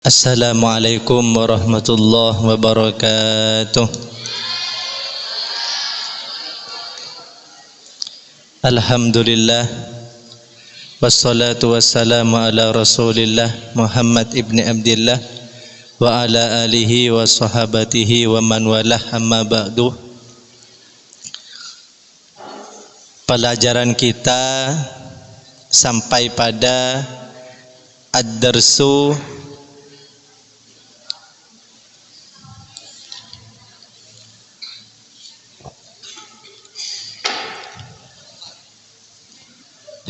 Assalamualaikum warahmatullahi wabarakatuh. Alhamdulillah, wassalatu wassalamu ala rasulillah Muhammad ibn Abdillah wa ala alihi wa sahabatihi wa man walah, amma ba'du. Pelajaran kita sampai pada ad-darsu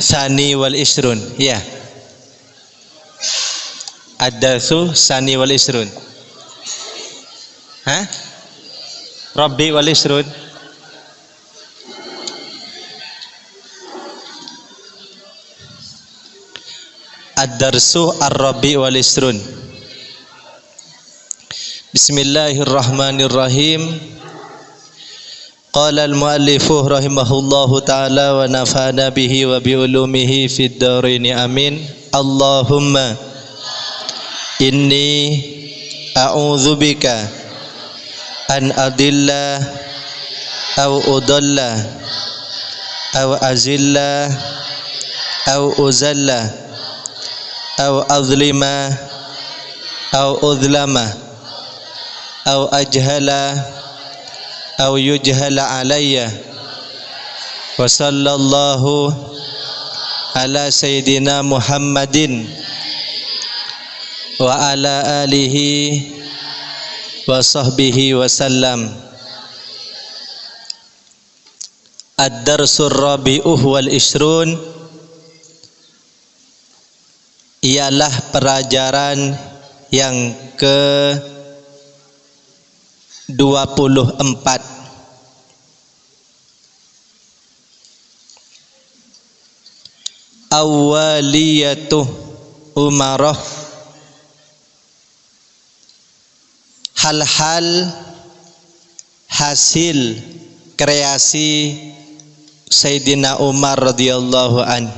Sani wal Isrun, ya. Ad-darsu Sani wal Isrun. Hah? Rabbi wal Isrun. Ad-darsu ar-Rabbi wal Isrun. Bismillahirrahmanirrahim. Qala al-muallifu rahimahullahu ta'ala wa nafa'ana bihi wa bi'ulumihi fid dharaini amin. Allahumma inni a'udzubika an adilla aw udalla aw azilla aw uzalla aw azlima aw udlama aw ajhala aw yujhala alayya. Wa sallallahu ala sayyidina Muhammadin wa ala alihi wa sahbihi wa sallam. Ad-darsur rabi'uh wal ishrun, ialah pelajaran yang ke-24. Awwaliyatuh umarah, hal-hal hasil kreasi Sayyidina Umar radhiyallahu an.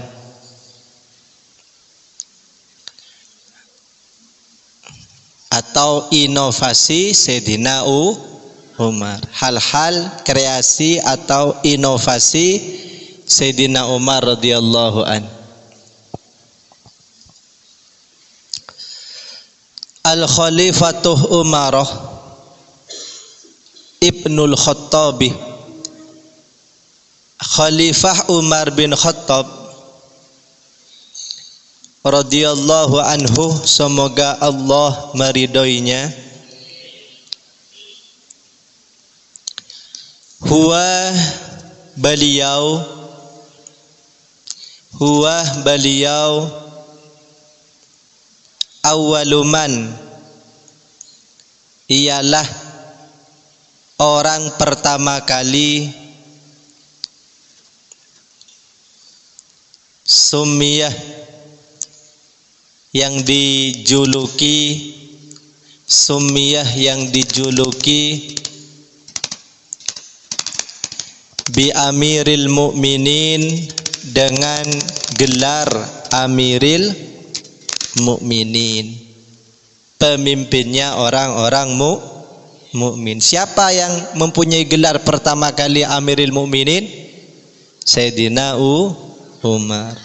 Atau inovasi Sayyidina Umar, hal-hal kreasi atau inovasi Sayyidina Umar radhiyallahu an. Al-Khalifatuh Umarah Ibnul Khattabi, Khalifah Umar bin Khattab radhiyallahu anhu, semoga Allah meridhoinya. Huwa beliau awwaluman, ialah orang pertama kali sumiyah, yang dijuluki, sumiyah yang dijuluki bi amiril mu'minin, dengan gelar amiril mu'minin, pemimpinnya orang-orang mukmin. Siapa yang mempunyai gelar pertama kali amiril mu'minin? Sayyidina Umar.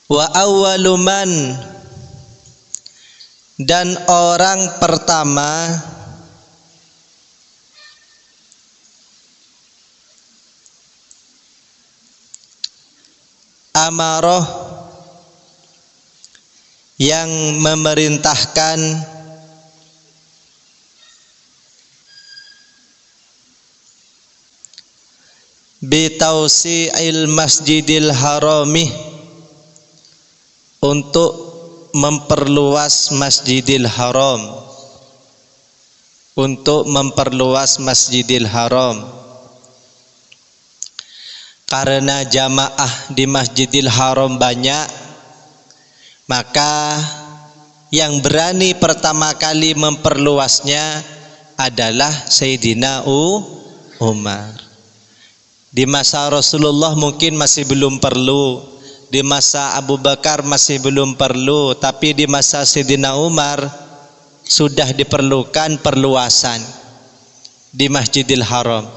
Wa awwaluman, dan orang pertama amaroh, yang memerintahkan bitausi'il masjidil harami, untuk memperluas Masjidil Haram, untuk memperluas Masjidil Haram. Karena jamaah di Masjidil Haram banyak, maka yang berani pertama kali memperluasnya adalah Sayyidina Umar. Di masa Rasulullah mungkin masih belum perlu, di masa Abu Bakar masih belum perlu, tapi di masa Sayyidina Umar sudah diperlukan perluasan di Masjidil Haram.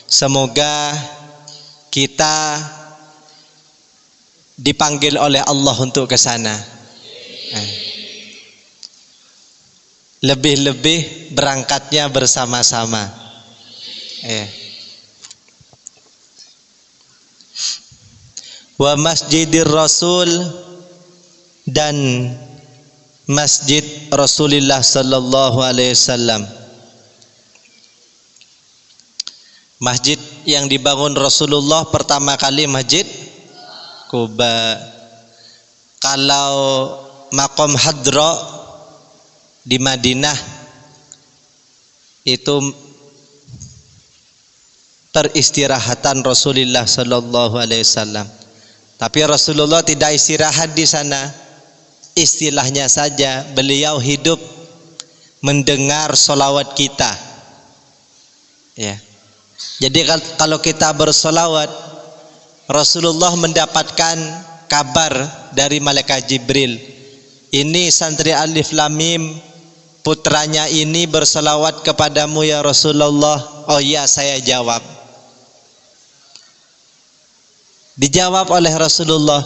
Semoga kita dipanggil oleh Allah untuk ke sana. Lebih-lebih berangkatnya bersama-sama. Wa Masjidir Rasul, dan Masjid Rasulullah sallallahu alaihi wasallam. Masjid yang dibangun Rasulullah pertama kali Masjid Quba. Kalau Maqam Hadra di Madinah itu peristirahatan Rasulullah sallallahu alaihi wasallam. Tapi Rasulullah tidak istirahat di sana. Istilahnya saja beliau hidup mendengar solawat kita. Ya. Jadi kalau kita bersolawat, Rasulullah mendapatkan kabar dari malaikat Jibril. Ini santri Alif Lam Mim, putranya ini bersolawat kepadamu ya Rasulullah. Oh iya, saya jawab. Dijawab oleh Rasulullah.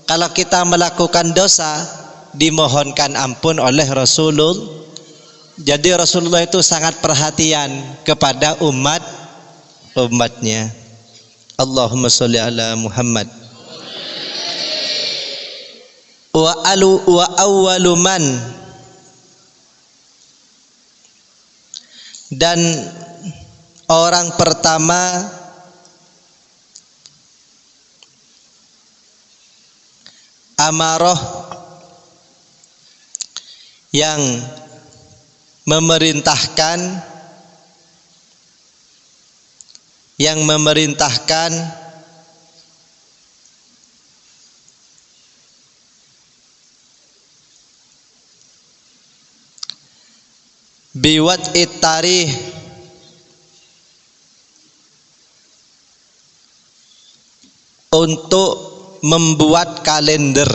Kalau kita melakukan dosa, dimohonkan ampun oleh Rasulullah. Jadi Rasulullah itu sangat perhatian kepada umatnya. Allahumma sholli ala Muhammad. Wa awwalu man, dan orang pertama amarah yang memerintahkan biwat tarikh, untuk membuat kalender,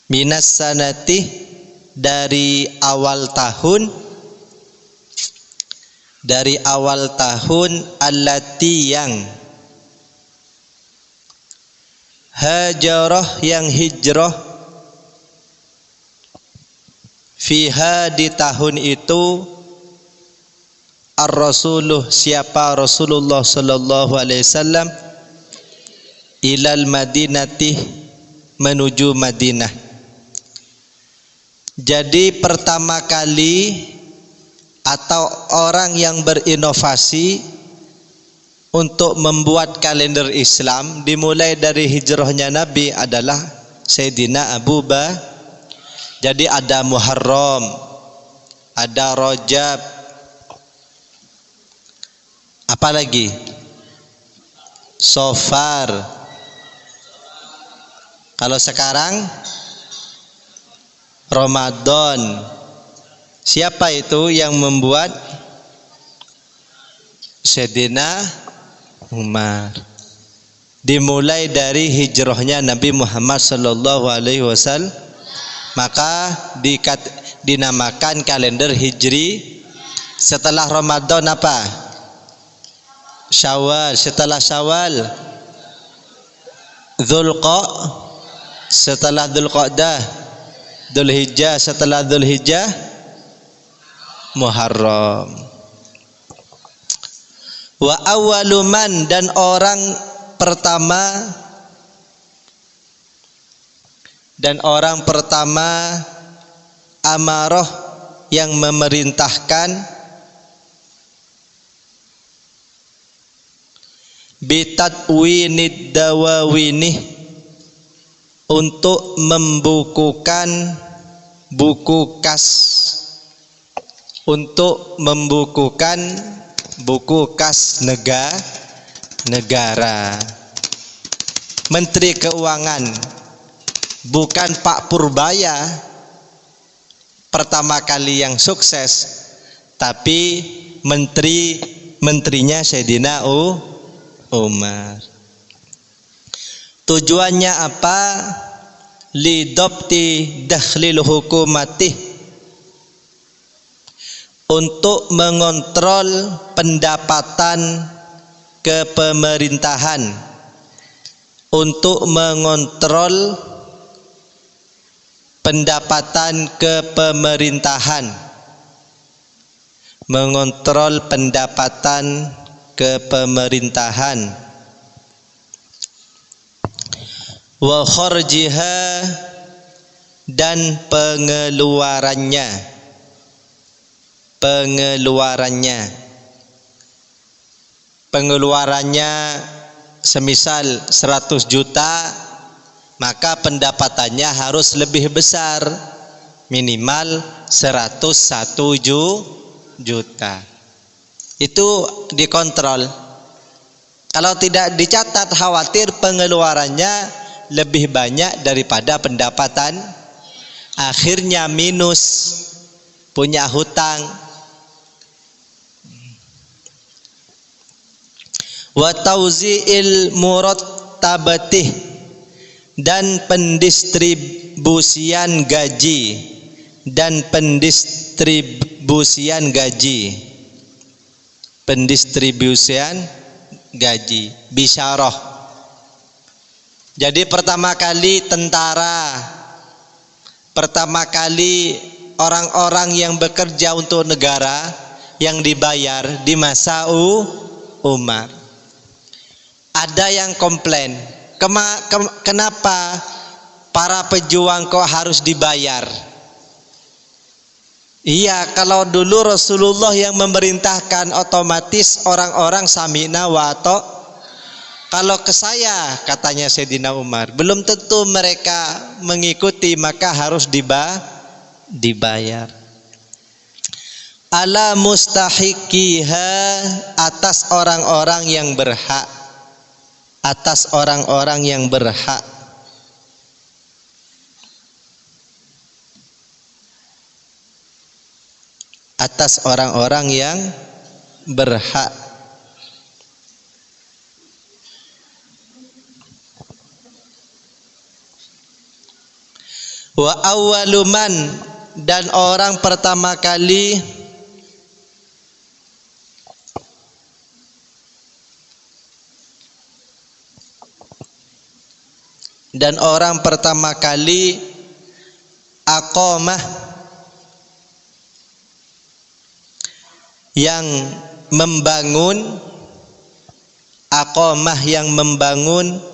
minas sanati, dari awal tahun, allati, yang hajarah, yang hijrah, fiha, di tahun itu, ar-rasuluh, siapa Rasulullah sallallahu alaihi wasallam, ilal madinati, menuju Madinah. Jadi pertama kali atau orang yang berinovasi untuk membuat kalender Islam dimulai dari hijrahnya Nabi adalah Sayyidina Abu Bakar. Jadi ada Muharram, ada Rajab, apalagi Safar. Kalau sekarang Ramadan. Siapa itu yang membuat? Sayyidina Umar. Dimulai dari hijrahnya Nabi Muhammad sallallahu alaihi wasallam, maka dinamakan kalender Hijri. Setelah Ramadan apa? Syawal. Setelah Syawal setelah Dzulqa'dah, Dzulhijjah. Setelah Dzulhijjah Muharram. Wa awwalu man, dan orang pertama amarah, yang memerintahkan, bitatwinid dawawini, untuk membukukan buku kas, negara. Menteri Keuangan bukan Pak Purbaya pertama kali yang sukses, tapi menterinya Sayyidina Umar. Tujuannya apa? Lidobti dakhlil hukumatih, untuk mengontrol pendapatan kepemerintahan, untuk mengontrol pendapatan kepemerintahan, mengontrol pendapatan kepemerintahan, wa kharjiha, dan pengeluarannya, semisal 100 juta, maka pendapatannya harus lebih besar, minimal 101 juta. Itu dikontrol. Kalau tidak dicatat, khawatir pengeluarannya lebih banyak daripada pendapatan, akhirnya minus, punya hutang. Wa tauzi'il murattabati, dan pendistribusian gaji, pendistribusian gaji, bisyarah. Jadi pertama kali tentara, pertama kali orang-orang yang bekerja untuk negara yang dibayar di masa Umar. Ada yang komplain, kenapa para pejuang kok harus dibayar? Iya, kalau dulu Rasulullah yang memerintahkan, otomatis orang-orang sami'na wa ata'na. Kalau ke saya, katanya Sayyidina Umar, belum tentu mereka mengikuti, maka harus dibayar. Ala mustahiqiha, atas orang-orang yang berhak, atas orang-orang yang berhak. Atas orang-orang yang berhak. Wa awwaluman, dan orang pertama kali aqamah, yang membangun, aqamah yang membangun,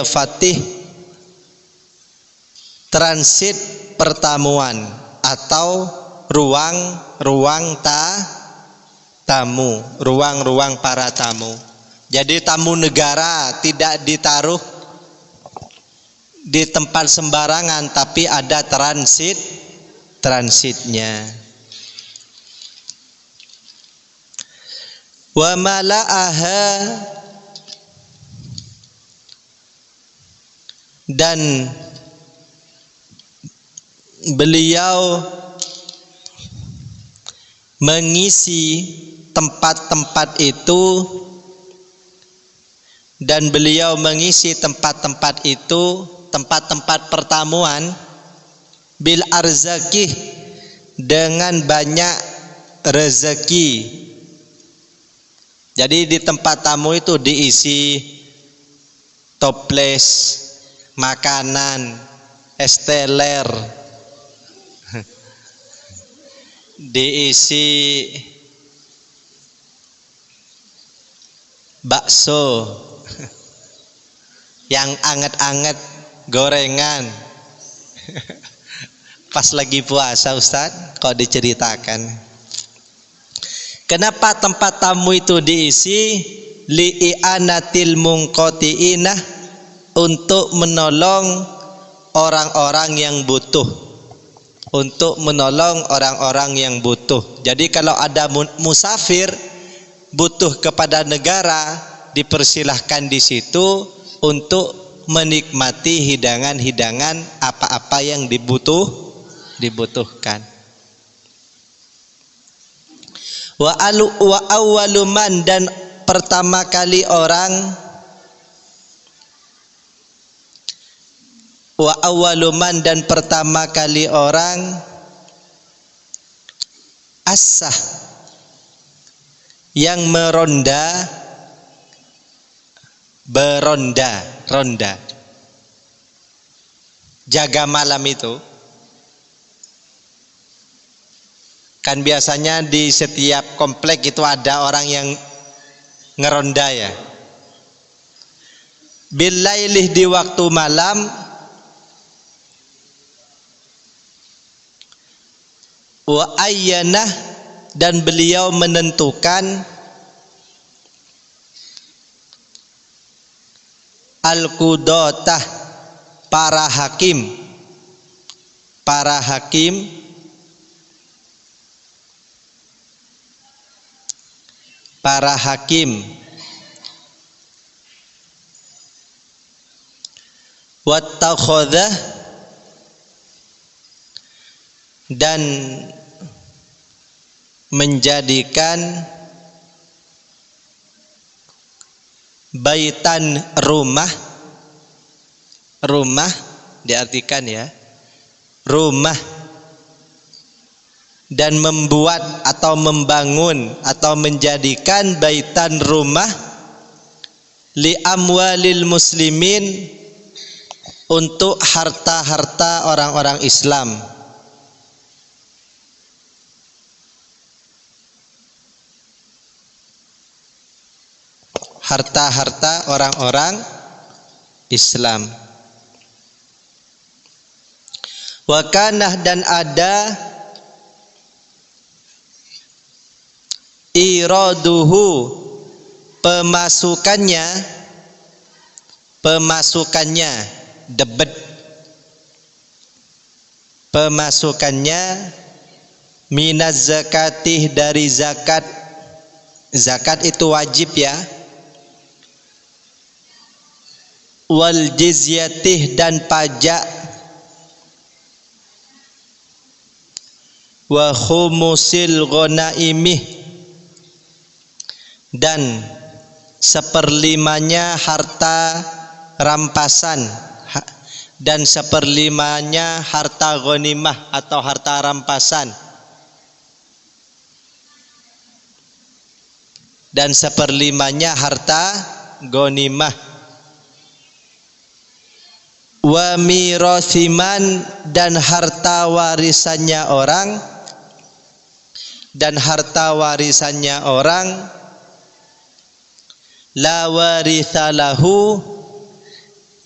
Fatih, transit pertemuan atau ruang tamu, ruang para tamu. Jadi tamu negara tidak ditaruh di tempat sembarangan, tapi ada transitnya. Wa mala'aha, dan beliau mengisi tempat-tempat itu, dan beliau mengisi tempat-tempat itu, tempat-tempat pertemuan, bil arzaki, dengan banyak rezeki. Jadi di tempat tamu itu diisi toples, makanan, es teler, diisi bakso yang anget-anget, gorengan. Pas lagi puasa, Ustadz, kok diceritakan. Kenapa tempat tamu itu diisi? Li'anatil munqati'inah, untuk menolong orang-orang yang butuh, untuk menolong orang-orang yang butuh. Jadi kalau ada musafir butuh kepada negara, dipersilahkan di situ untuk menikmati hidangan-hidangan apa-apa yang dibutuhkan. Wa awwaluman, dan pertama kali orang, wa awwaluman, dan pertama kali orang asah, yang ronda, jaga malam itu. Kan biasanya di setiap komplek itu ada orang yang ngeronda ya. Bilailih, di waktu malam, wa ayyanah, dan beliau menentukan al-qudotah, para hakim wattakhadha, dan menjadikan baitan, rumah diartikan ya, rumah, dan membuat atau membangun atau menjadikan baitan, rumah, li amwalil muslimin, untuk harta-harta orang-orang Islam. Harta-harta orang-orang Islam. Wa kanah, dan ada iraduhu, pemasukannya, debet, minaz zakatih, dari zakat. Zakat itu wajib ya. Wal jizyatih, dan pajak. Wa khumusil ghanaimih, dan seperlimanya harta rampasan, dan seperlimanya harta ghanimah atau harta rampasan, dan seperlimanya harta ghanimah. Wa mirasiman, dan harta warisannya orang, la warithalahu,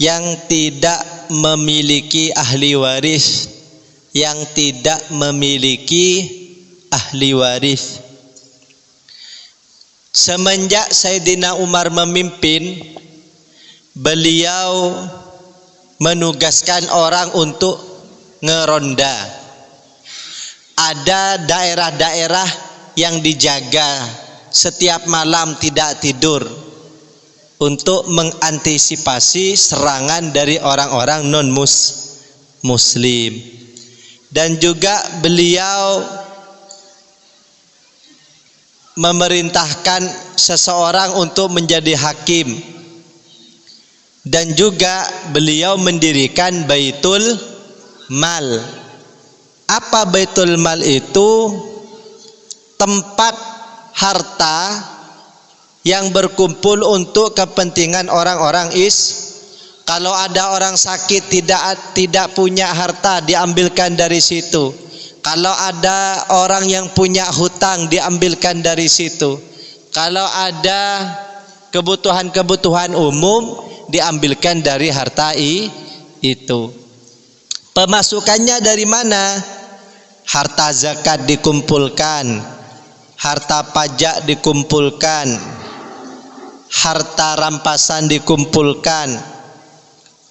yang tidak memiliki ahli waris, Semenjak Sayyidina Umar memimpin, beliau menugaskan orang untuk ngeronda. Ada daerah-daerah yang dijaga setiap malam tidak tidur untuk mengantisipasi serangan dari orang-orang non-muslim. Dan juga beliau memerintahkan seseorang untuk menjadi hakim. Dan juga beliau mendirikan Baitul Mal. Apa Baitul Mal itu? Tempat harta yang berkumpul untuk kepentingan orang-orang Kalau ada orang sakit tidak punya harta, diambilkan dari situ. Kalau ada orang yang punya hutang, diambilkan dari situ. Kalau ada kebutuhan-kebutuhan umum, diambilkan dari harta itu. Pemasukannya dari mana? Harta zakat dikumpulkan, harta pajak dikumpulkan, harta rampasan dikumpulkan.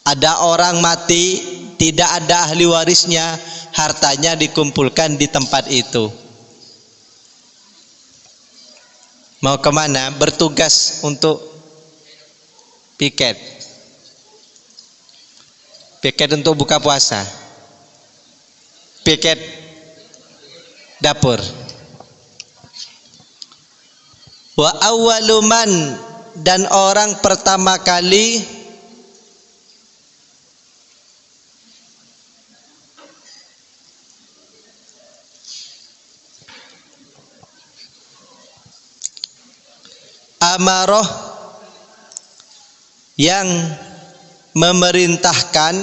Ada orang mati, tidak ada ahli warisnya, hartanya dikumpulkan di tempat itu. Mau kemana? Bertugas untuk piket. Piket untuk buka puasa. Piket dapur. Wa awwaluman, dan orang pertama kali amaroh, yang memerintahkan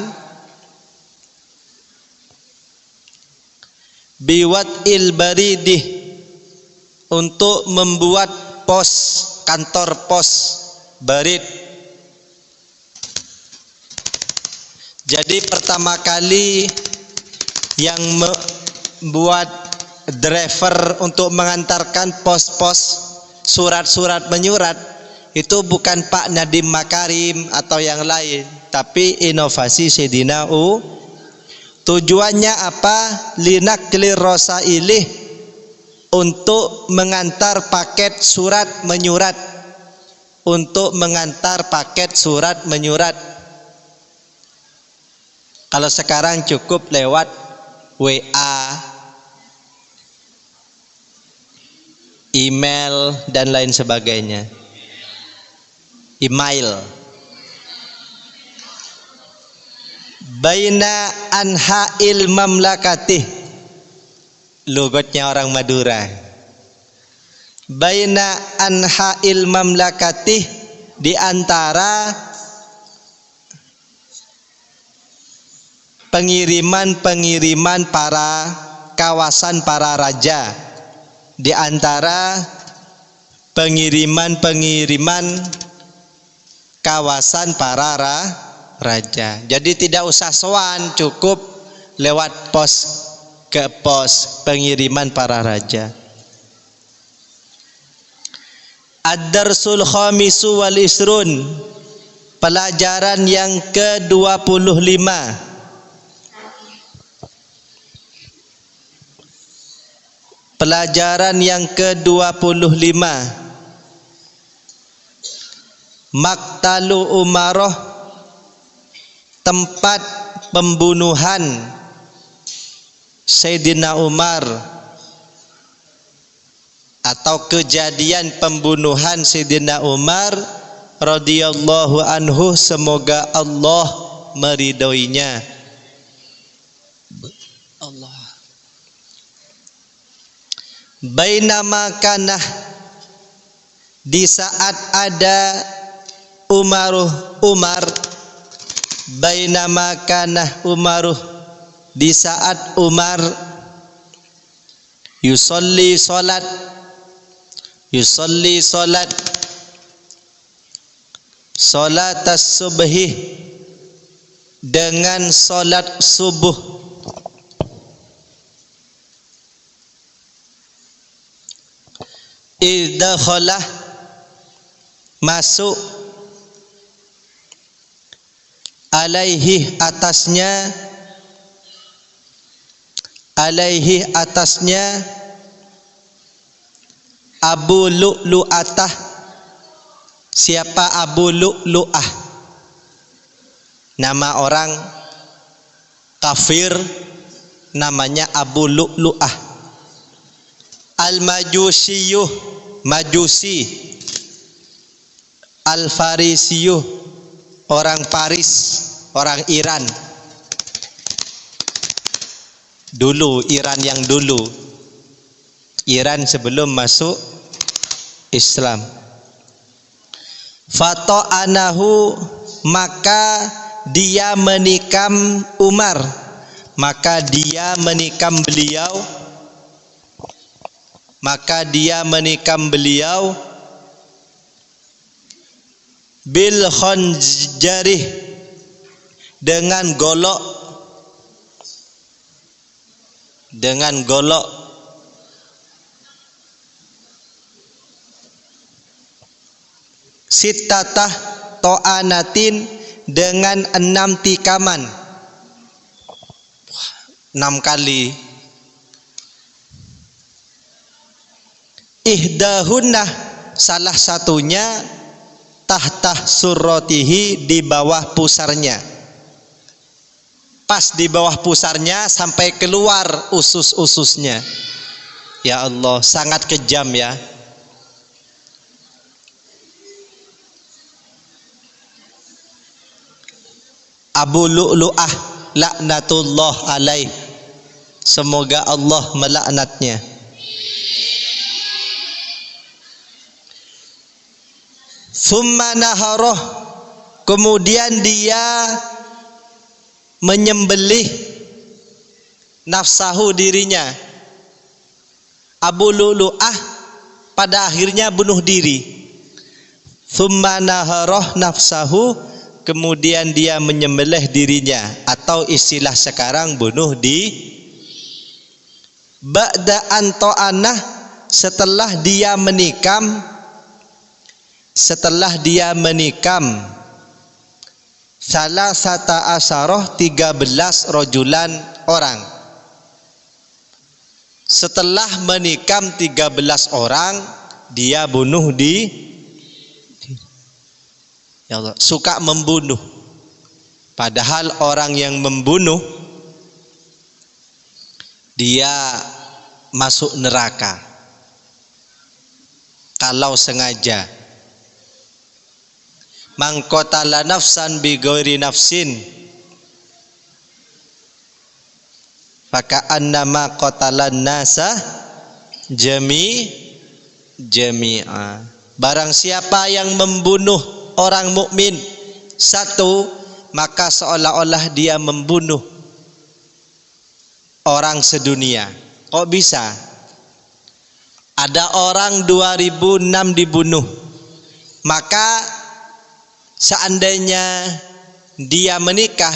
biwat baridih, untuk membuat pos, kantor pos barid. Jadi pertama kali yang membuat driver untuk mengantarkan pos-pos surat-surat menyurat itu bukan Pak Nadiem Makarim atau yang lain, tapi inovasi Sayyidina U. Tujuannya apa? Linaklir rosailih, untuk mengantar paket surat menyurat, untuk mengantar paket surat menyurat. Kalau sekarang cukup lewat WA, email dan lain sebagainya. Email. Baina anha'il mamlakatih, logatnya orang Madura. Baina anha'il mamlakatih, di antara pengiriman-pengiriman para kawasan para raja, di antara pengiriman-pengiriman kawasan para raja. Jadi tidak usah sowan, cukup lewat pos ke pos pengiriman para raja. Ad-darsul khamisu wal isrun, pelajaran yang ke-25. Pelajaran yang ke-25. Maktalu Umaroh, tempat pembunuhan Sayyidina Umar, atau kejadian pembunuhan Sayyidina Umar radhiyallahu anhu, semoga Allah meridhoinya. Allah. Bainama kanah, di saat ada Umar, bainama kanah Umaruh, di saat Umar yusolli solat solat as-subhi, dengan solat subuh. Idakhalah, masuk, alaihi atasnya Abu Lu'lu'atah. Siapa Abu Lu'lu'ah? Nama orang kafir, namanya Abu Lu'lu'ah. Al-Majusiyuh, Majusi. Al-Farisiyuh, orang Paris, orang Iran. Dulu, Iran yang dulu, Iran sebelum masuk Islam. Fata'anahu, maka dia menikam Umar, maka dia menikam beliau, bil khanjarih, dengan golok, sitatah to'anatin, dengan 6 tikaman, 6 kali. Ihdahunah, salah satunya tahta surrotihi, di bawah pusarnya, pas di bawah pusarnya sampai keluar usus-ususnya. Ya Allah, sangat kejam ya. Abu Lu'lu'ah laknatullah alaih, semoga Allah melaknatnya. Thumma naharoh, kemudian dia menyembelih nafsahu, dirinya. Abu Lu'lu'ah pada akhirnya bunuh diri. Thumma naharoh nafsahu, kemudian dia menyembelih dirinya, atau istilah sekarang bunuh diri. Ba'da anto'anah, setelah dia menikam, salasata asaroh, 13 rojulan orang. Setelah menikam 13 orang, dia bunuh di. Ya Allah, suka membunuh. Padahal orang yang membunuh dia masuk neraka kalau sengaja. Man qatala nafsan bi ghairi nafsin faka annama qatalan nasa jami'a. Barang siapa yang membunuh orang mukmin satu, maka seolah-olah dia membunuh orang sedunia. Kok bisa? Ada orang 2006 dibunuh, maka seandainya dia menikah,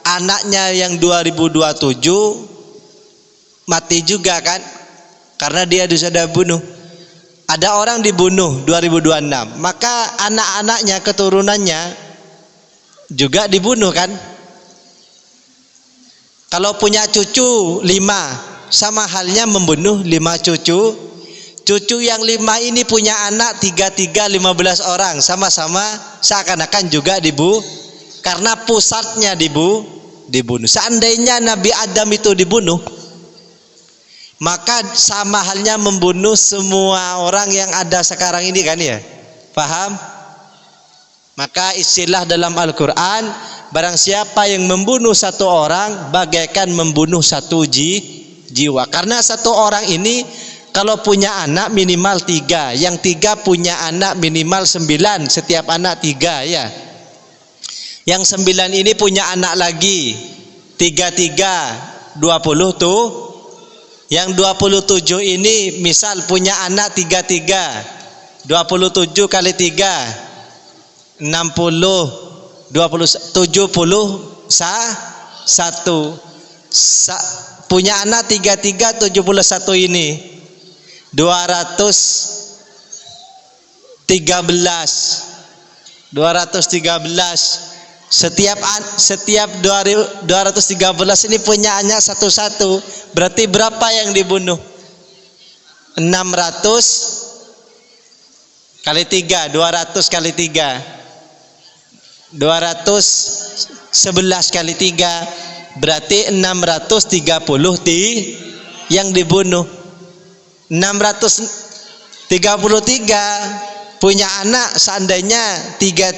anaknya yang 2027 mati juga kan, karena dia sudah bunuh. Ada orang dibunuh 2026, maka anak-anaknya, keturunannya juga dibunuh kan. Kalau punya cucu 5, sama halnya membunuh 5 cucu. Cucu yang 5 ini punya anak 3 15 orang, sama-sama seakan-akan juga karena pusatnya dibunuh. Seandainya Nabi Adam itu dibunuh, maka sama halnya membunuh semua orang yang ada sekarang ini kan ya. Paham? Maka istilah dalam Al-Quran, barang siapa yang membunuh satu orang bagaikan membunuh satu jiwa. Karena satu orang ini kalau punya anak minimal 3, yang 3 punya anak minimal 9, setiap anak 3 ya. Yang 9 ini punya anak lagi 3 20 tuh. Yang 27 ini misal punya anak 3 27 kali 3 60 20 71 punya anak 3 71 ini 213. Setiap 213 ini punya anak satu-satu. Berarti berapa yang dibunuh? 600 kali 3, 200 kali 3, 211 kali 3, berarti 630 yang dibunuh. 633 punya anak seandainya 3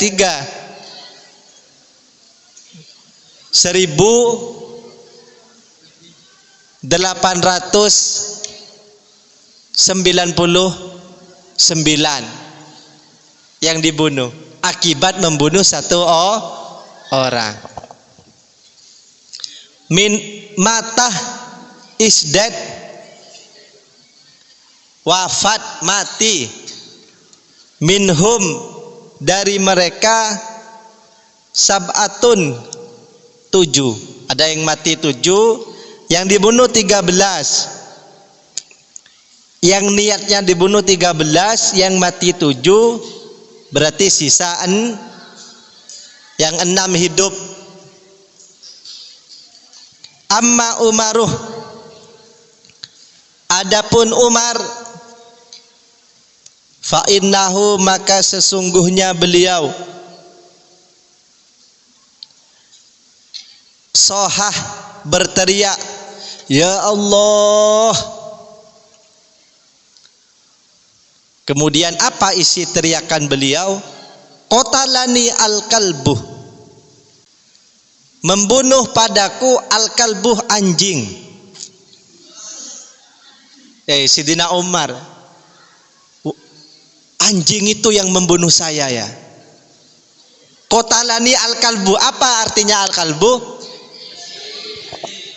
1899 yang dibunuh akibat membunuh satu orang. Min mata is dead, wafat mati. Minhum dari mereka sab'atun 7, ada yang mati 7, yang dibunuh 13. Yang niatnya dibunuh 13, yang mati 7, berarti sisaan yang 6 hidup. Amma Umaruh, adapun Umar, Fa innahu, maka sesungguhnya beliau, sohah, berteriak, ya Allah. Kemudian apa isi teriakan beliau? Qatalani al-kalbuh, membunuh padaku al-kalbuh, anjing. Sidina Umar, anjing itu yang membunuh saya ya. Qatalani al-kalbu, apa artinya al-kalbu?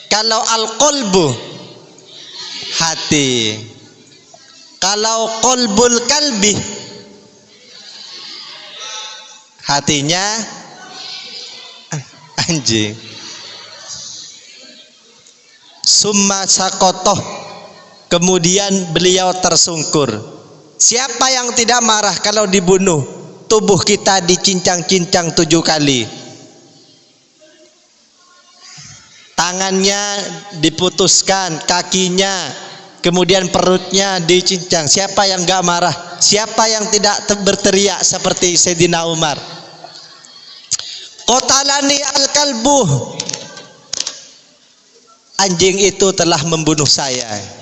Kalau al-qalbu, hati. Kalau qalbul kalbi, hatinya anjing. Summa sakotoh, kemudian beliau tersungkur. Siapa yang tidak marah kalau dibunuh? Tubuh kita dicincang-cincang 7 kali, tangannya diputuskan, kakinya, kemudian perutnya dicincang. Siapa yang gak marah? Siapa yang tidak berteriak seperti Sayyidina Umar? Qatalani al-kalbu, anjing itu telah membunuh saya.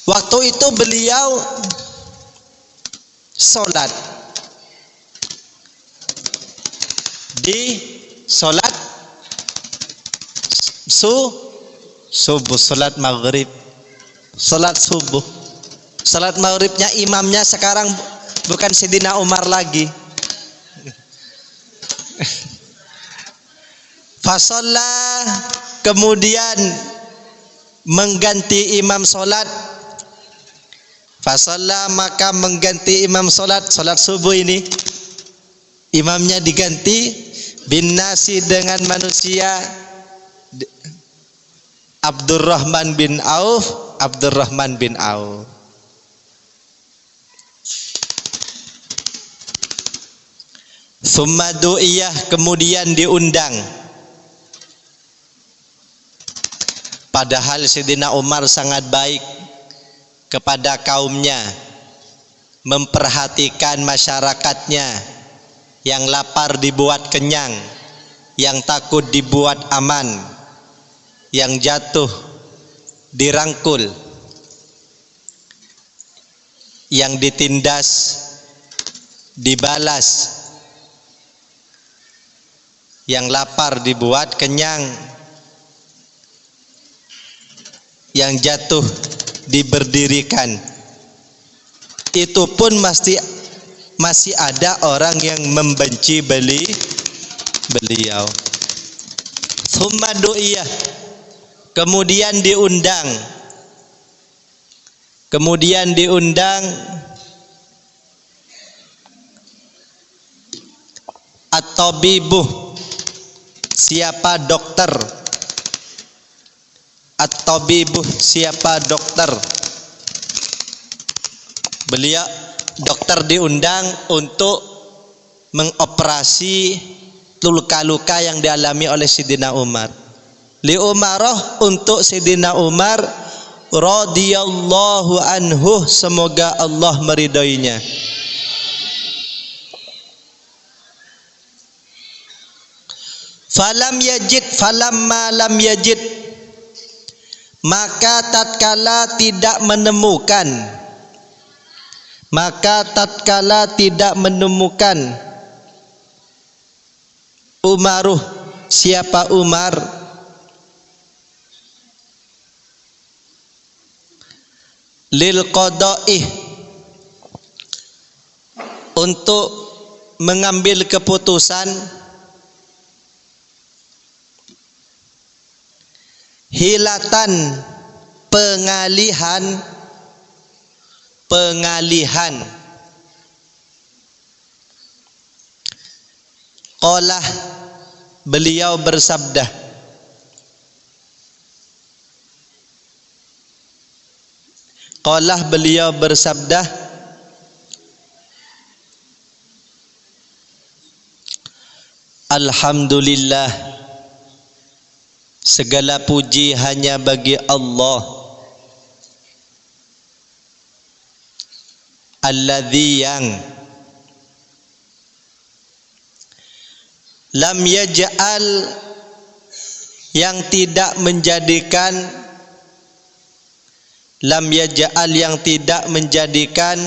Waktu itu beliau sholat di sholat subuh, sholat maghrib, sholat subuh. Sholat maghribnya imamnya sekarang bukan Sayyidina Umar lagi. Fasolah, kemudian mengganti imam sholat. Fasolah, maka mengganti imam sholat subuh ini. Imamnya diganti bin nasi, dengan manusia. Abdurrahman bin Auf. Summa du'iyah, kemudian diundang. Padahal Sayyidina Umar sangat baik kepada kaumnya, memperhatikan masyarakatnya. Yang lapar dibuat kenyang, yang takut dibuat aman, yang jatuh dirangkul, yang ditindas dibalas, yang lapar dibuat kenyang, yang jatuh diberdirikan. Itu pun masih ada orang yang membenci beliau. Tsumma du'iyah, kemudian diundang. At-tabibu, siapa dokter? At-tabibu, siapa dokter? Beliau dokter diundang untuk mengoperasi luka-luka yang dialami oleh Sayyidina Umar. Li Umaroh, untuk Sayyidina Umar radhiyallahu anhu, semoga Allah meridhoinya. Falamma lam yajid, maka tatkala tidak menemukan Umaruh, siapa Umar, lil qada'i, untuk mengambil keputusan, hilatan, pengalihan. Qala, beliau bersabda, Alhamdulillah, segala puji hanya bagi Allah. alladzi yang lam yaj'al yang tidak menjadikan, lam yaj'al yang tidak menjadikan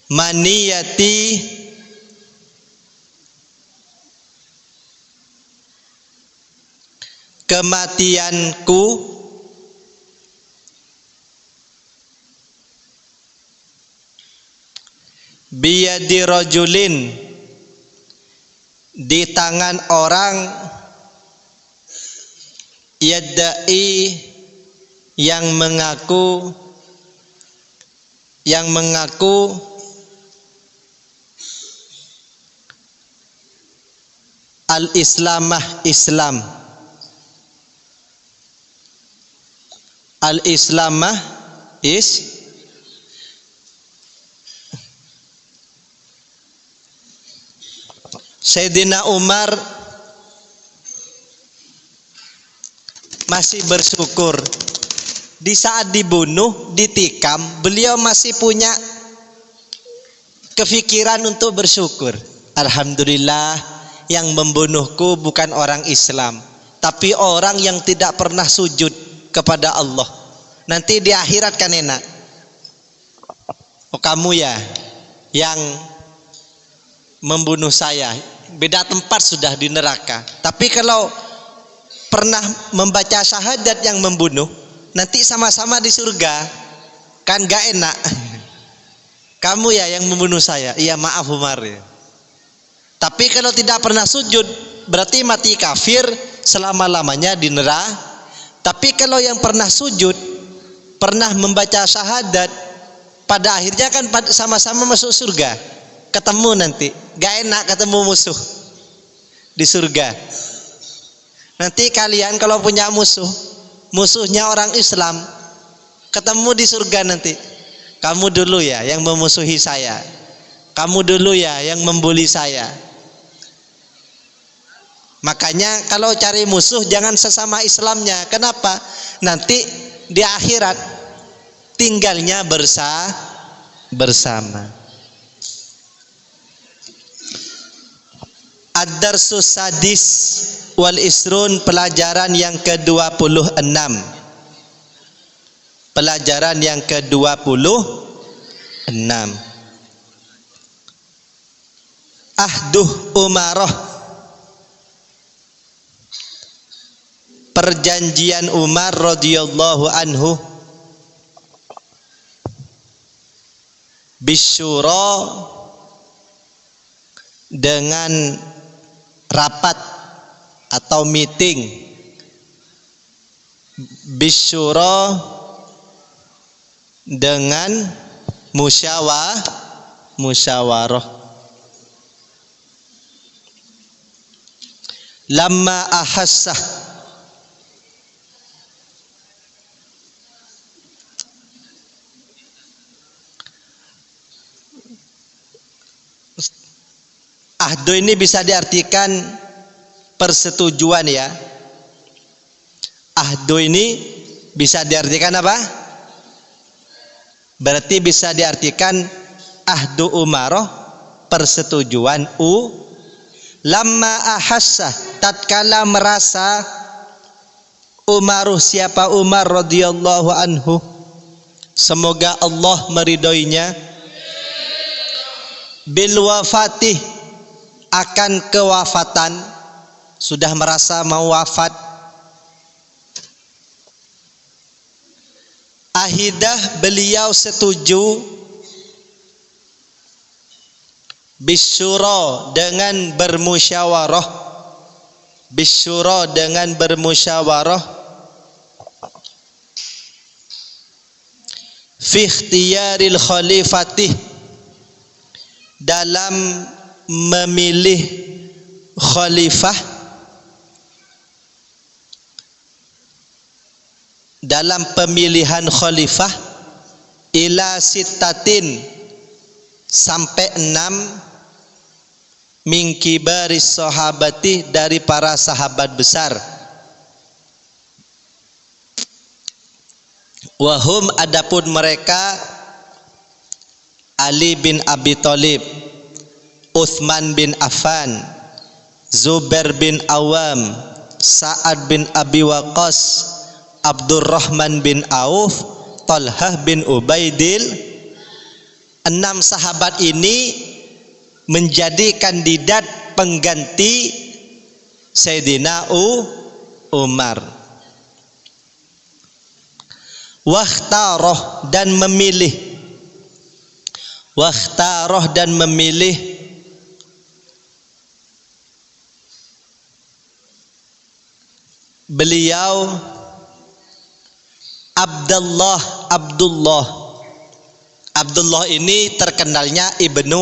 maniyati kematianku biyadi rajulin di tangan orang yadda'i yang mengaku al-islamah Islam, al-islamah is Sayyidina Umar masih bersyukur di saat dibunuh, ditikam, beliau masih punya kefikiran untuk bersyukur. Alhamdulillah yang membunuhku bukan orang Islam, tapi orang yang tidak pernah sujud kepada Allah. Nanti di akhirat kan enak. Oh, kamu ya yang membunuh saya, beda tempat sudah di neraka. Tapi kalau pernah membaca syahadat yang membunuh, nanti sama-sama di surga, kan gak enak. Kamu ya yang membunuh saya, iya maaf Umar ya. Tapi kalau tidak pernah sujud, berarti mati kafir selama-lamanya di neraka. Tapi kalau yang pernah sujud, pernah membaca syahadat, pada akhirnya kan sama-sama masuk surga. Ketemu nanti, gak enak ketemu musuh di surga. Nanti kalian kalau punya musuh, musuhnya orang Islam, ketemu di surga nanti. Kamu dulu ya yang memusuhi saya, kamu dulu ya yang membuli saya. Makanya kalau cari musuh jangan sesama Islamnya. Kenapa? Nanti di akhirat tinggalnya bersama. Ad-darsus sadis wal isrun, pelajaran yang ke-26. Pelajaran yang ke-26. Ahduh Umarah, perjanjian Umar radhiyallahu anhu, bisyura, dengan rapat atau meeting, bisyura dengan musyawarah. Lamma ahassah, ahdu ini bisa diartikan persetujuan ya. Ahdu ini bisa diartikan apa? Berarti bisa diartikan ahdu umarah, persetujuan. Lamma ahassah, tatkala merasa Umaruh, siapa Umar radhiyallahu anhu, semoga Allah meridhoinya, bil wafatih, akan kewafatan, sudah merasa mau wafat. Ahidah, beliau setuju, bisyura, dengan bermusyawarah, bisyura, dengan bermusyawarah, fi ikhtiyaril khalifatih, dalam memilih khalifah, dalam pemilihan khalifah, ila sittatin, sampai 6, min kibaris sahabati, dari para sahabat besar. Wahum adapun mereka Ali bin Abi Thalib, Uthman bin Affan, Zubair bin Awam, Sa'ad bin Abi Waqqas, Abdurrahman bin Auf, Talhah bin Ubaidil. 6 sahabat ini menjadi kandidat pengganti Sayyidina Umar. Wakhtaroh dan memilih, wakhtaroh dan memilih beliau Abdullah ini terkenalnya Ibnu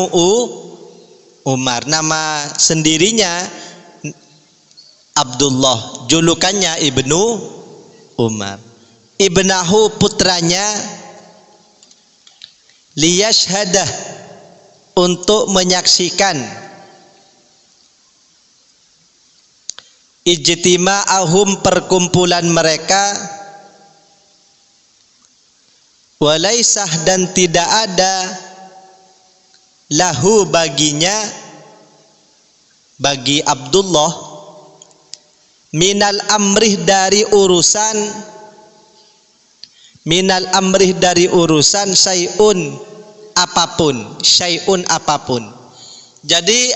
Umar. Nama sendirinya Abdullah, julukannya Ibnu Umar. Ibnahu putranya, liyashhadah untuk menyaksikan, ijtima'ahum perkumpulan mereka, walaisah dan tidak ada, lahu baginya, bagi Abdullah, minal amrih dari urusan, minal amrih dari urusan, syai'un apapun. Jadi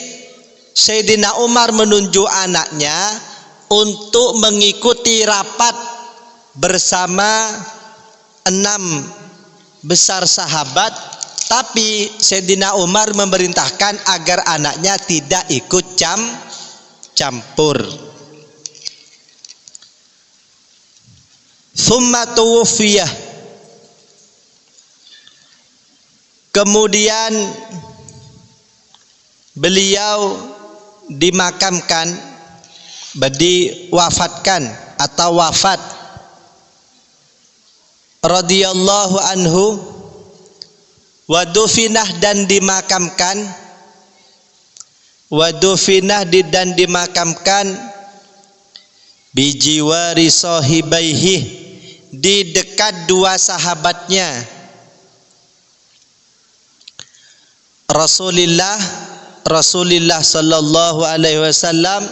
Sayyidina Umar menunjuk anaknya untuk mengikuti rapat bersama 6 besar sahabat, tapi Sayyidina Umar memerintahkan agar anaknya tidak ikut campur. Summa tuwufiyah, kemudian beliau dimakamkan, diwafatkan atau wafat, radhiyallahu anhu, wadufinah dan dimakamkan, wadufinah dan dimakamkan, bijiwari sahibaihi, di dekat 2 sahabatnya, Rasulullah sallallahu alaihi wasallam,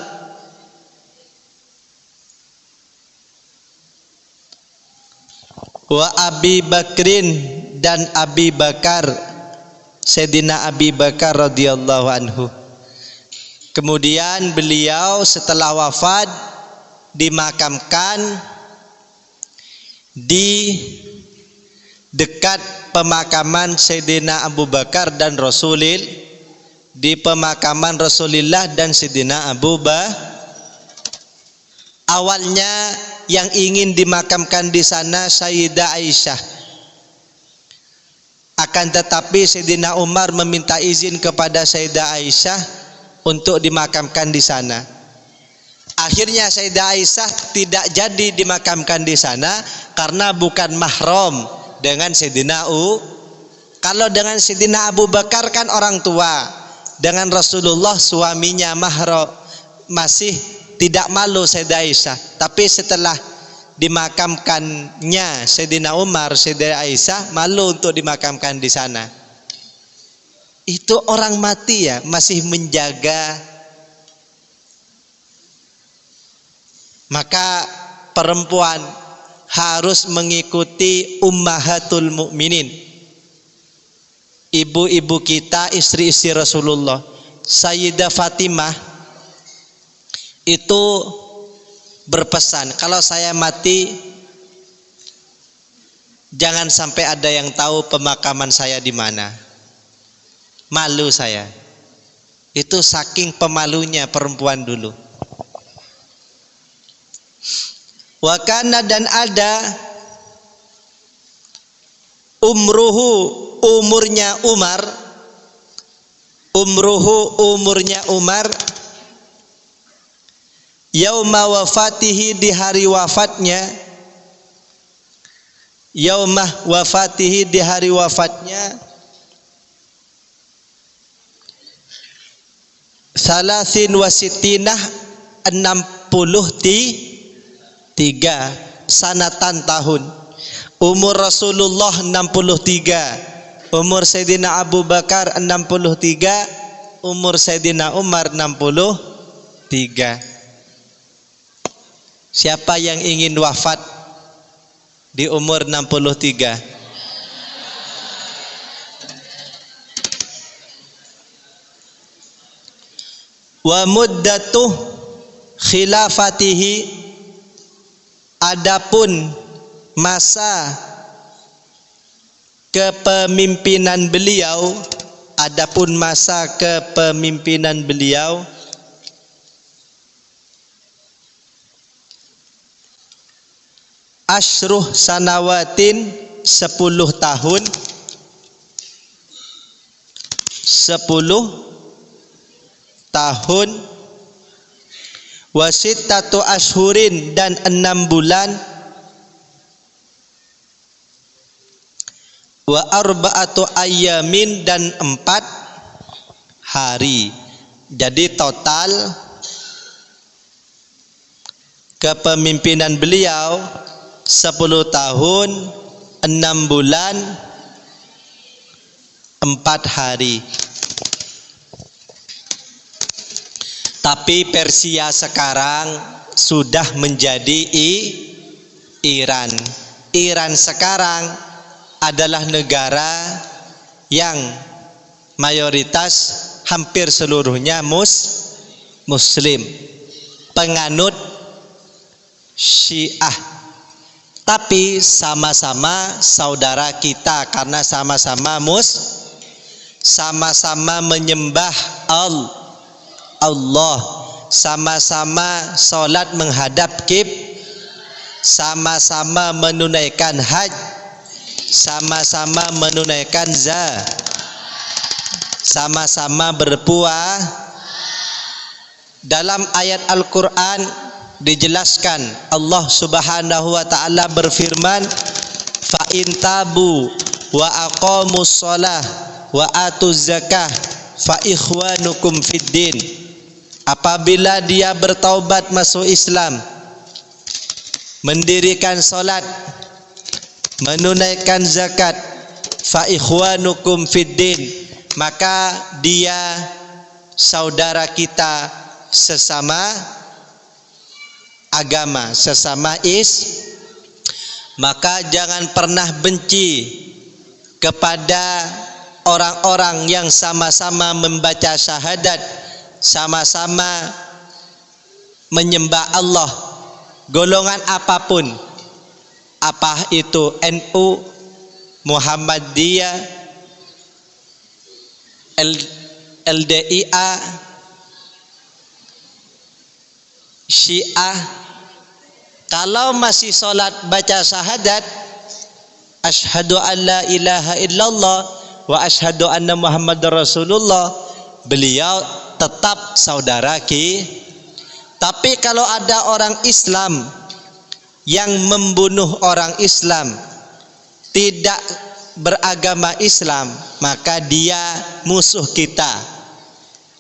wa Abi Bakrin dan Abi Bakar, Sayyidina Abi Bakar radhiyallahu anhu. Kemudian beliau setelah wafat dimakamkan di dekat pemakaman Sayyidina Abu Bakar dan Rasulil, di pemakaman Rasulullah dan Sayyidina Abu Bakar. Awalnya yang ingin dimakamkan di sana Sayyidah Aisyah, akan tetapi Sayyidina Umar meminta izin kepada Sayyidah Aisyah untuk dimakamkan di sana. Akhirnya Sayyidah Aisyah tidak jadi dimakamkan di sana karena bukan mahram dengan Sayyidina Kalau dengan Sayyidina Abu Bakar kan orang tua, dengan Rasulullah suaminya mahram, masih tidak malu Sayyidah Aisyah. Tapi setelah dimakamkannya Sayyidina Umar, Sayyidah Aisyah malu untuk dimakamkan di sana. Itu orang mati ya, masih menjaga. Maka perempuan harus mengikuti ummahatul mukminin, ibu-ibu kita, istri-istri Rasulullah. Sayyidah Fatimah itu berpesan, kalau saya mati jangan sampai ada yang tahu pemakaman saya di mana, malu saya. Itu saking pemalunya perempuan dulu. Wakana dan ada, umruhu umurnya Umar, umurnya Umar, yauma wafatihi di hari wafatnya, yauma wafatihi di hari wafatnya, salasin wasitinah 63 sanatan tahun. umur Rasulullah 63, umur Sayyidina Abu Bakar 63, umur Sayyidina Umar 63. Siapa yang ingin wafat di umur 63? Wa muddatuh khilafatihi, adapun masa kepemimpinan beliau, adapun masa kepemimpinan beliau, asyruh sanawatin, 10 tahun, 10 tahun, wasittatu ashhurin, dan 6 bulan, wa arba'atu ayyamin, dan 4 hari. Jadi total kepemimpinan beliau 10 tahun, 6 bulan, 4 hari. Tapi Persia sekarang sudah menjadi Iran. Iran sekarang adalah negara yang mayoritas hampir seluruhnya Muslim, penganut Syiah. Tapi sama-sama saudara kita karena sama-sama sama-sama menyembah Allah, sama-sama sholat menghadap sama-sama menunaikan haji, sama-sama menunaikan sama-sama berpuasa. Dalam ayat Al-Quran dijelaskan, Allah Subhanahu wa ta'ala berfirman, fa in tabu wa aqamus shalah wa atuz zakah fa ikhwanukum fid din. Apabila dia bertaubat masuk Islam, mendirikan salat, menunaikan zakat, fa ikhwanukum fid din, maka dia saudara kita sesama agama, sesama maka jangan pernah benci kepada orang-orang yang sama-sama membaca syahadat, sama-sama menyembah Allah, golongan apapun, apa itu NU, Muhammadiyah, LDIA, Syiah. Kalau masih sholat baca syahadat, asyhadu an la ilaha illallah wa asyhadu anna Muhammadar Rasulullah, beliau tetap saudara Tapi kalau ada orang Islam yang membunuh orang Islam, tidak beragama Islam, maka dia musuh kita.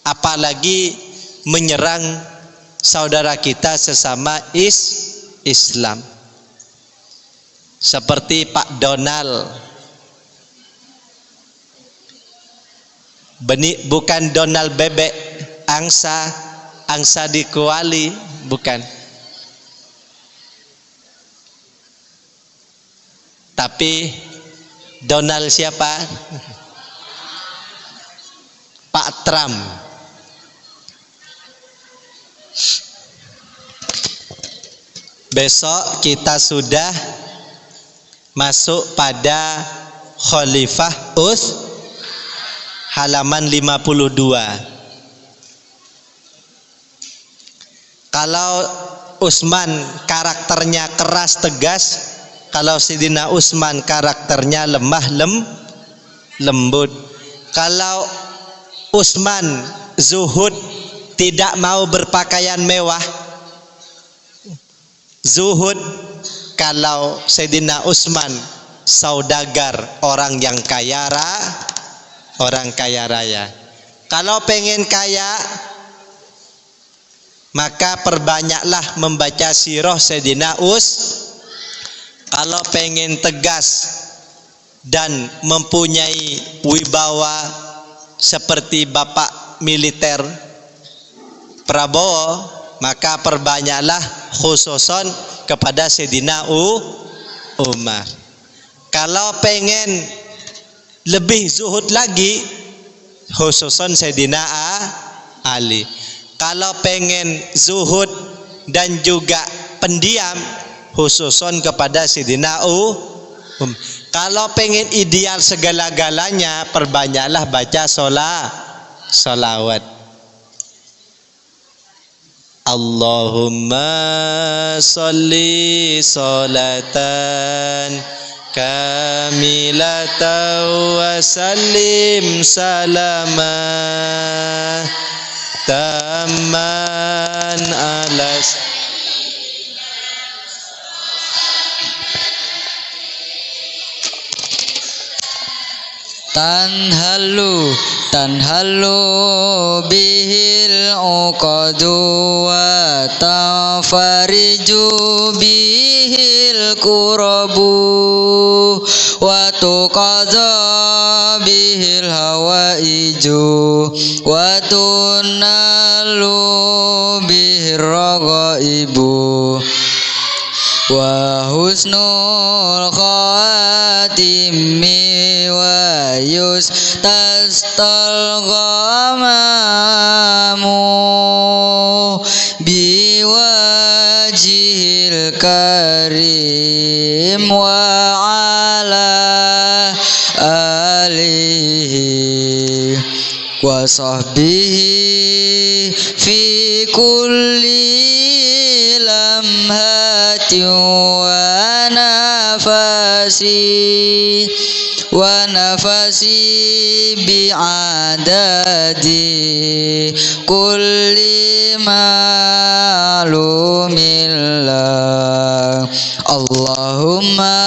Apalagi menyerang saudara kita sesama Islam. Seperti Pak Donald, bukan Donald bebek, angsa di kuali, bukan. Tapi Donald siapa? Pak Trump. Besok kita sudah masuk pada Khalifah halaman 52. Kalau Utsman karakternya keras tegas, kalau Sayyidina Utsman karakternya lemah lembut. Kalau Utsman zuhud, tidak mau berpakaian mewah, zuhud. Kalau Sayyidina Utsman saudagar, orang yang kaya raya. Kalau pengen kaya, maka perbanyaklah membaca sirah Sayyidina Kalau pengen tegas dan mempunyai wibawa seperti Bapak militer Prabowo, maka perbanyaklah khususon kepada Sayyidina Umar. Kalau pengen lebih zuhud lagi, khususon Sayyidina Ali. Kalau pengen zuhud dan juga pendiam, khususon kepada Sayyidina Kalau pengen ideal segala-galanya, perbanyaklah baca solawat. Allahumma sholli sholatan kamilatan wa sallim salaman tamman alas tanhalu bihil uqadu wa tafariju bihil kurabu wa tuqadha bihil hawaiju wa tunalu bihir ragaibu wa husnul khatimi wa yustastal ghamamu biwajhil karim wa ala alihi wa sahbihi fi kulli lamhati wa nafasi bi'adadi kulli ma'lumillah. Allahumma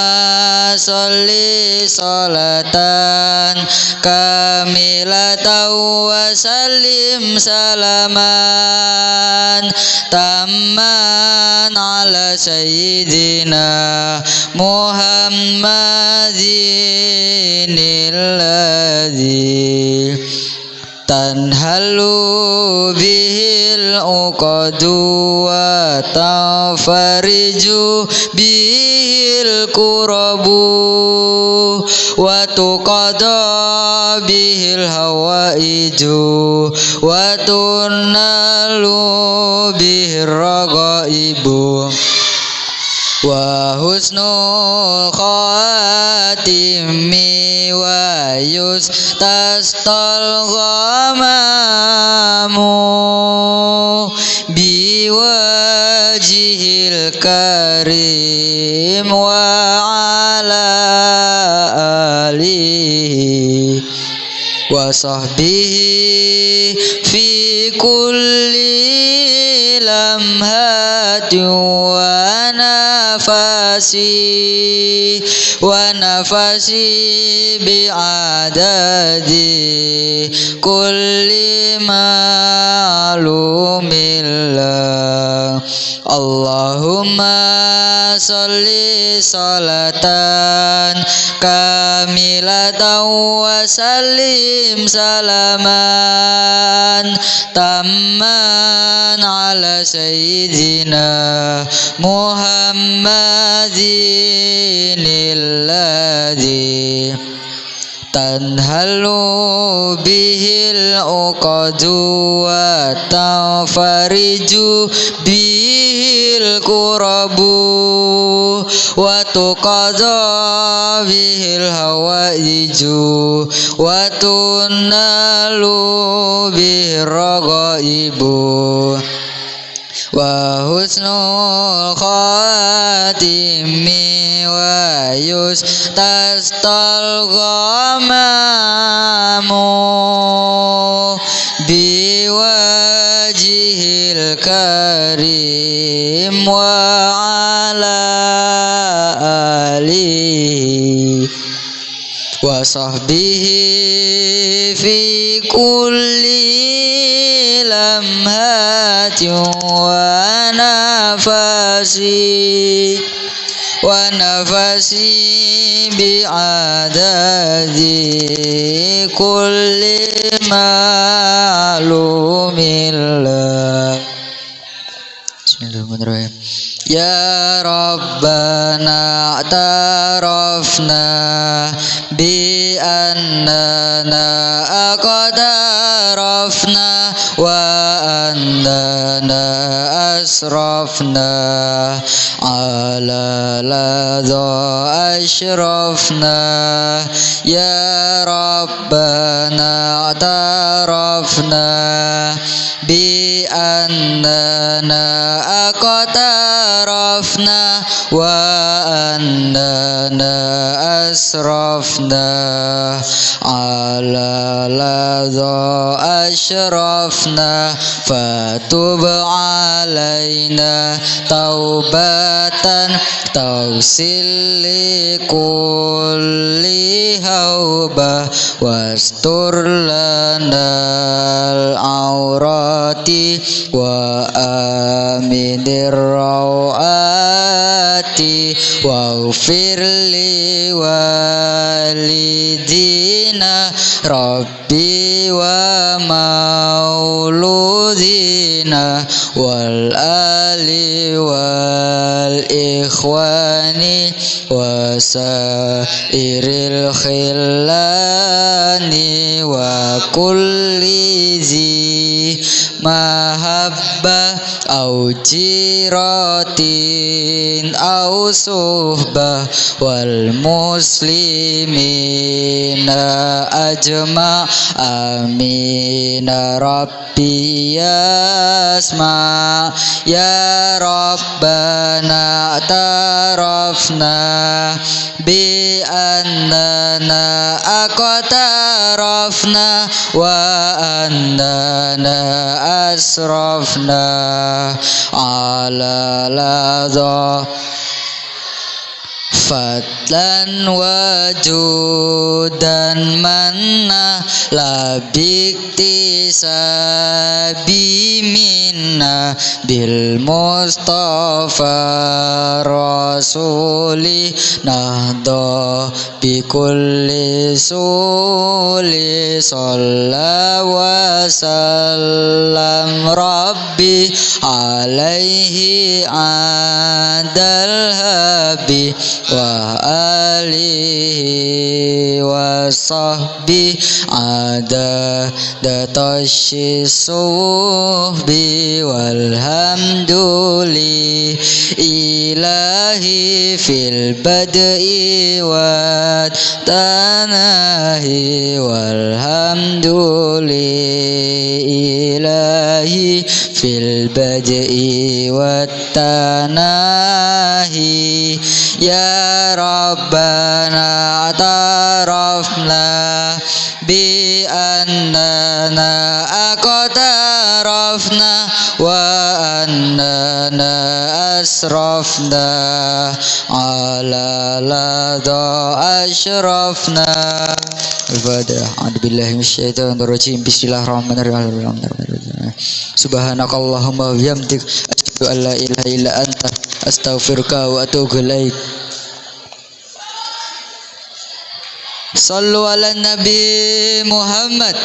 sholli sholatan kamilatan wa sallim salaman tamman ala sayyidina Muhammadin alladhi tanhalu bihil uqadu wa tafariju bihil kurabu wa tuqadha bihil hawaiju wa tunalu bihir ragaibu wa husnul khatimi wa yustastal ghamamu biwajhil karim wa ala alihi wa sahbihi fi kulli lamhati wa nafasi bi'adadi kulli ma'lumillah. Allahumma sholli sholatan kamilatan wa sallim salaman tamman ala sayyidina Muhammadin alladhi tanhalu bihil uqadu wa tafariju bihil kurabu wa tuqadha bihil hawaiju wa tunalu bihir ragaibu wa husnul khatimi wa yustastal ghamamu biwajhil karim wa ala alihi wa sahbihi fi kulli lamhati wa nafasi wa ونفسي بعدد كل معلوم لك. Bismillahirrahmanirrahim. Ya Rabbana a'tarafna bi annana aqtarafna wa annana asrafna ala ladha ashrafna. Ya Rabbana a'tarafna bi annana aqtarafna wa annana asrafna ala ladha ashrafna fatub alaina taubatan tausil li kulli haubah wastur lana al-aurati wa aminir rawati waghfir li walidina rabbi wa mauludina wal ali wal ikhwani wa sairil khillani wa kulli zi mahabbah au jiratin au suhbah wal muslimina ajma amin rabbi yasma. Ya Rabbana tarafna bi annana aqtarafna wa annana asrafna ala ladha fadlan wajudan manna labikti sabi minna bil mustafa rasuli nahdo bi kulli suli salla wa sallam rabbi alaihi adal habi wa alihi wa sahbi ada datashi suhbi walhamduli ilahi fil bad'i wa tanahi walhamduli ilahi fil bad'i wa tanahi. Ya Rabbana tarafna bi annana aqtarafna wa annana asrafna ala ladha ashrafna. Al-Fatihah. A'udzubillahi minasyaitonir rajim. Bismillahirrahmanirrahim. Subhanakallahumma wa bihamdik asyhadu an la ilaha illa anta astaghfiruka wa atubu ilaik. Sallu ala Nabi Muhammad.